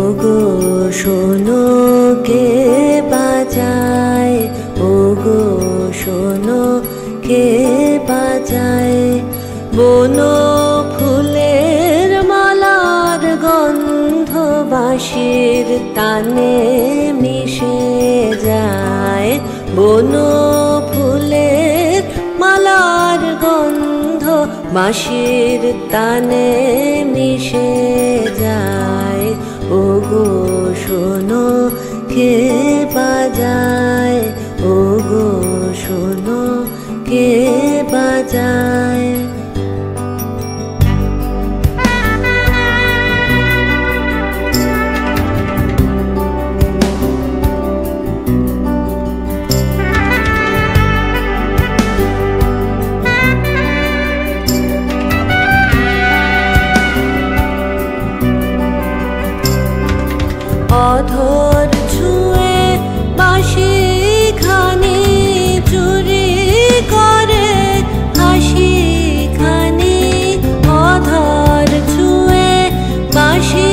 ওগো শোনো কে বাজায়, ওগো শোনো কে বাজায়, বন ফুলের মালার গন্ধ বাঁশির তানে মিশে যায়। বন ফুলের মালার গন্ধ বাঁশির তানে মিশে যায়। ওগো শোনো কে বাজায়, ওগো শোনো কে বাজায়। অধর ছুঁয়ে বাঁশি খানি চুরি করে হাসি খানি, অধর ছুঁয়ে বাঁশি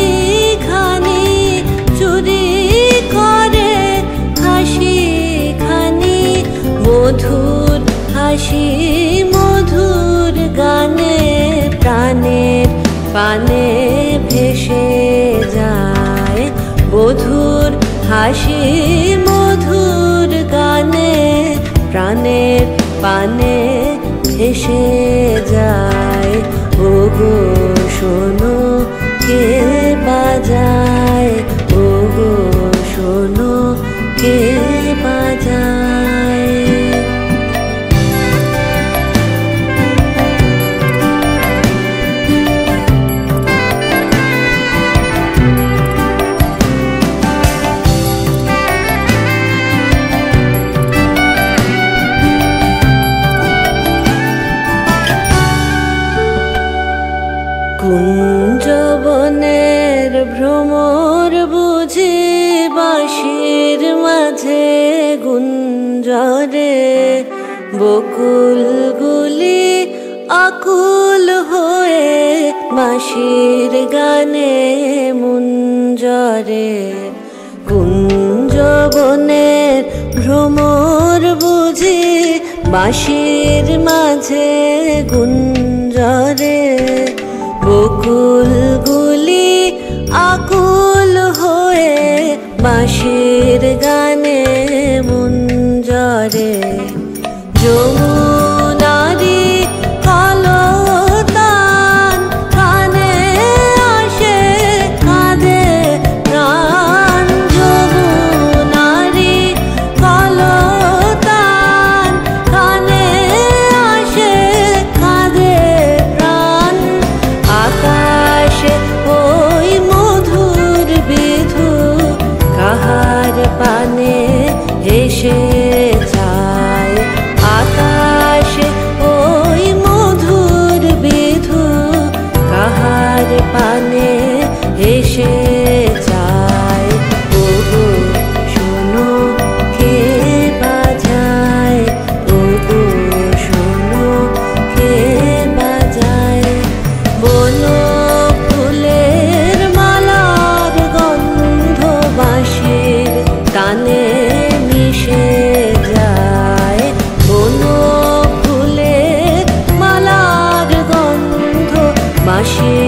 খানি চুরি করে হাসি খানি, মধুর হাসি মধুর গানে প্রাণের পানে ভেসে যায়। মধুর হাসি মধুর গানে প্রাণের পানে ভেসে যায়। ওগো শোনো কে বাজায়, ওগো শোনো কে বাজায়। কুঞ্জবনের ভ্রমর বুঝি বাঁশির মাঝে গুঞ্জরে, বকুলগুলি আকুল হয়ে বাঁশির গানে মুঞ্জরে। কুঞ্জবনের ভ্রমর বুঝি বাঁশির মাঝে গুঞ্জরে, বকুলগুলি আকুল হয়ে বাঁশির গানে মুঞ্জরে। যমুনারি কলতান কানে আসে কাঁদে প্রাণ, যমুনারি কলতান কানে আসে কাঁদে প্রাণ। আকাশে ওই মধুর বিধু কাহার পানে হেসে যায়। আকাশে ওই মধুর বিধু কাহার পানে হেসে যায়। ওগো শোনো কে বাজায়, ওগো শোনো কে বাজায়, বন ফুলের মালার গন্ধ বাঁশির তানে মিশে যায়। বন ফুলের মালার গন্ধ বাঁশির